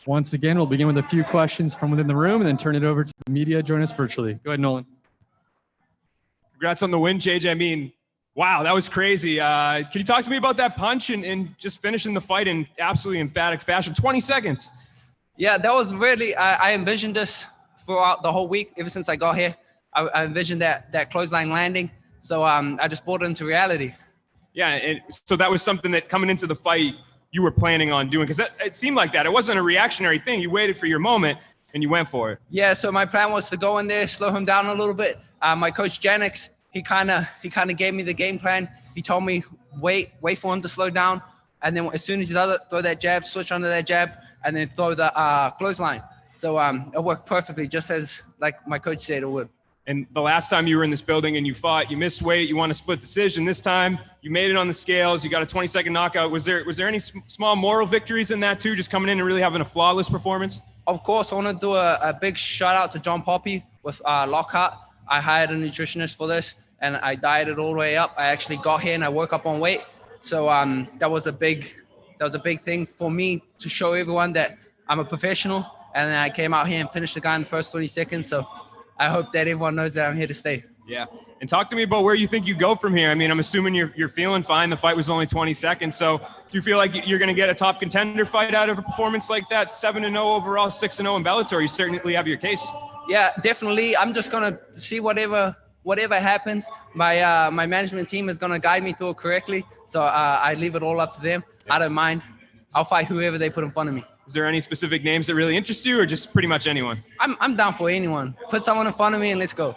Once again, we'll begin with a few questions from within the room and then turn it over to the media. Join us virtually. Go ahead, Nolan. Congrats on the win, JJ. I mean, wow, that was crazy. Can you talk to me about that punch and just finishing the fight in absolutely emphatic fashion? 20 seconds. Yeah, that was really, I envisioned this throughout the whole week. Ever since I got here, I envisioned that clothesline landing. So I just brought it into reality. Yeah, and so that was something that coming into the fight, you were planning on doing, because it seemed like that. It wasn't a reactionary thing. You waited for your moment and you went for it. Yeah, so my plan was to go in there, slow him down a little bit. My coach Janix, he kind of gave me the game plan. He told me wait for him to slow down, and then as soon as he does it, throw that jab, switch under that jab, and then throw the clothesline. So it worked perfectly, just as like my coach said it would. And the last time you were in this building and you fought, you missed weight, you won a split decision. This time, you made it on the scales. You got a 20-second knockout. Was there any small moral victories in that too, just coming in and really having a flawless performance? Of course, I want to do a big shout out to John Poppy with Lockhart. I hired a nutritionist for this, and I dieted all the way up. I actually got here and I woke up on weight. So that was a big thing for me to show everyone that I'm a professional. And then I came out here and finished the guy in the first 20 seconds. So I hope that everyone knows that I'm here to stay. Yeah. And talk to me about where you think you go from here. I mean, I'm assuming you're feeling fine. The fight was only 20 seconds. So do you feel like you're going to get a top contender fight out of a performance like that? 7-0 overall, 6-0 in Bellator. You certainly have your case. Yeah, definitely. I'm just going to see whatever happens. My management team is going to guide me through it correctly. So I leave it all up to them. I don't mind. I'll fight whoever they put in front of me. Is there any specific names that really interest you, or just pretty much anyone? I'm down for anyone. Put someone in front of me and let's go.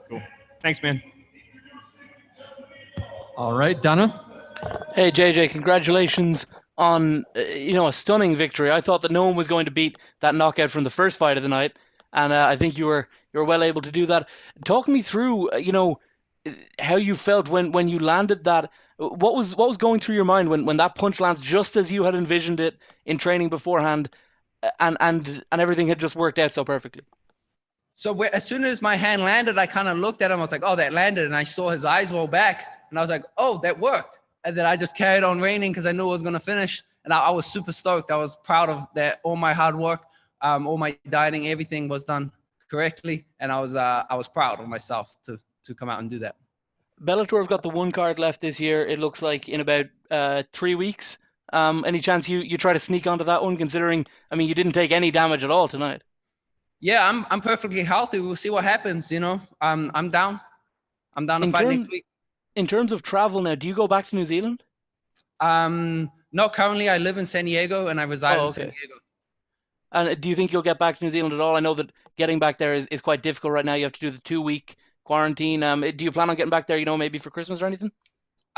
Cool. Thanks, man. All right, Donna. Hey, JJ, congratulations on a stunning victory. I thought that no one was going to beat that knockout from the first fight of the night, and I think you were well able to do that. Talk me through, how you felt when you landed that. What was going through your mind when that punch lands just as you had envisioned it in training beforehand, and everything had just worked out so perfectly? So as soon as my hand landed, I kind of looked at him. I was like, oh, that landed. And I saw his eyes roll back. And I was like, oh, that worked. And then I just carried on raining because I knew it was going to finish. And I was super stoked. I was proud of that. All my hard work, all my dieting, everything was done correctly. And I was proud of myself to come out and do that. Bellator have got the one card left this year. It looks like in about 3 weeks. Any chance you try to sneak onto that one, considering, I mean, you didn't take any damage at all tonight? Yeah, I'm perfectly healthy. We'll see what happens. I'm down. I'm down to fight next week. In terms of travel now, do you go back to New Zealand? Not currently. I live in San Diego and I reside in San Diego. And do you think you'll get back to New Zealand at all? I know that getting back there is quite difficult right now. You have to do the 2-week quarantine. Do you plan on getting back there, maybe for Christmas or anything?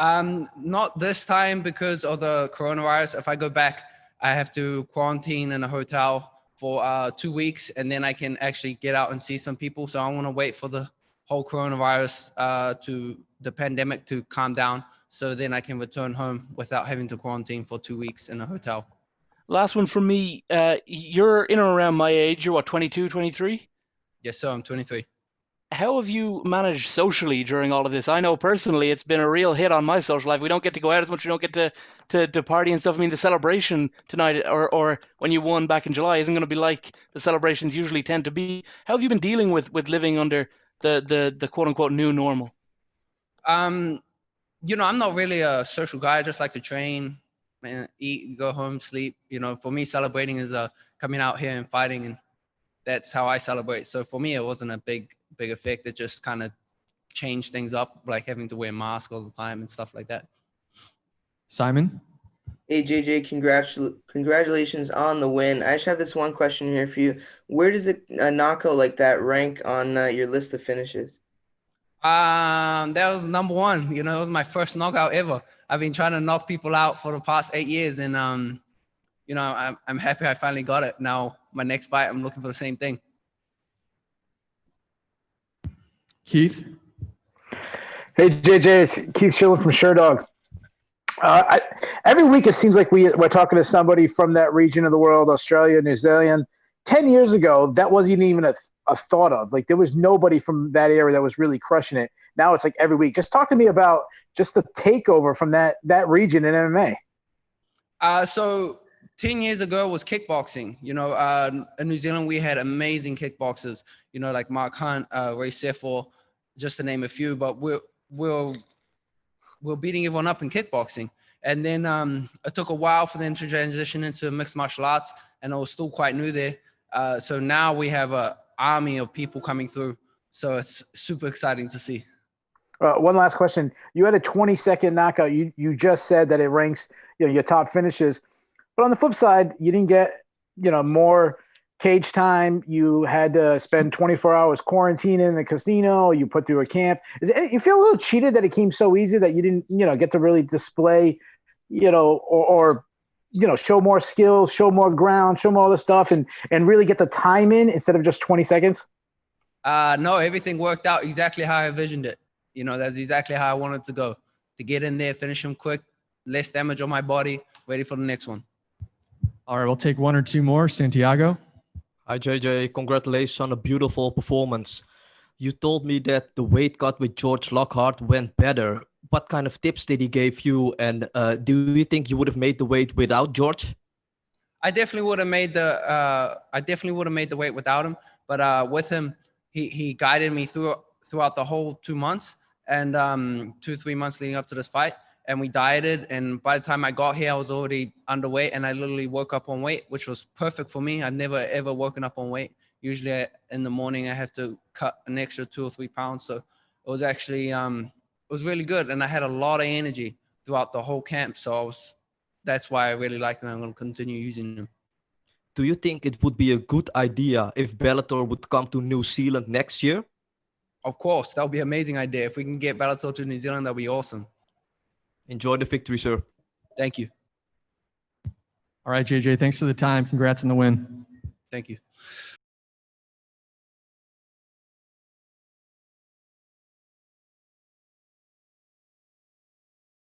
Not this time because of the coronavirus. If I go back, I have to quarantine in a hotel for 2 weeks, and then I can actually get out and see some people. So I want to wait for the whole coronavirus the pandemic to calm down, so then I can return home without having to quarantine for 2 weeks in a hotel. Last one from me. You're in or around my age. You're what, 22, 23? Yes, sir. I'm 23. How have you managed socially during all of this? I know personally it's been a real hit on my social life. We don't get to go out as much. We don't get to party and stuff. I mean, the celebration tonight or when you won back in July isn't going to be like the celebrations usually tend to be. How have you been dealing with living under the quote-unquote new normal? I'm not really a social guy. I just like to train, and eat, go home, sleep. For me, celebrating is coming out here and fighting, and that's how I celebrate. So for me, it wasn't a big effect. It just kind of changed things up, like having to wear masks all the time and stuff like that. Simon? Hey, JJ, congratulations on the win. I just have this one question here for you. Where does a knockout like that rank on your list of finishes? That was number one. It was my first knockout ever. I've been trying to knock people out for the past 8 years, and I'm happy I finally got it. Now my next fight, I'm looking for the same thing. Keith? Hey, JJ, it's Keith Schiller from Sherdog. Every week it seems like we're talking to somebody from that region of the world, Australia, New Zealand. 10 years ago, that wasn't even a thought of. Like, there was nobody from that area that was really crushing it. Now it's like every week. Just talk to me about just the takeover from that region in MMA. So 10 years ago was kickboxing. You know, in New Zealand, we had amazing kickboxers, you know, like Mark Hunt, Ray Seffor, just to name a few, but we're beating everyone up in kickboxing. And then it took a while for them to transition into mixed martial arts, and I was still quite new there. So now we have an army of people coming through. So it's super exciting to see. One last question. You had a 20-second knockout. You just said that it ranks, your top finishes. But on the flip side, you didn't get, more cage time. You had to spend 24 hours quarantining in the casino. You put through a camp. You feel a little cheated that it came so easy that you didn't, get to really display, or show more skills, show more ground, show more other stuff, and really get the time in instead of just 20 seconds? No, everything worked out exactly how I envisioned it. That's exactly how I wanted to go. To get in there, finish him quick, less damage on my body, ready for the next one. All right, we'll take one or two more. Santiago. Hi, JJ. Congratulations on a beautiful performance. You told me that the weight cut with George Lockhart went better. What kind of tips did he give you? And do you think you would have made the weight without George? I definitely would have made the weight without him. But with him, he guided me throughout the whole 2 months and 2-3 months leading up to this fight. And we dieted, and by the time I got here, I was already underweight, and I literally woke up on weight, which was perfect for me. I've never ever woken up on weight. Usually in the morning I have to cut an extra 2 or 3 pounds. So it was actually it was really good, and I had a lot of energy throughout the whole camp. So that's why I really like them. I'm going to continue using them. Do you think it would be a good idea if Bellator would come to New Zealand next year? Of course, that would be an amazing idea. If we can get Bellator to New Zealand, that would be awesome. Enjoy the victory, sir. Thank you. All right, JJ, thanks for the time. Congrats on the win. Thank you.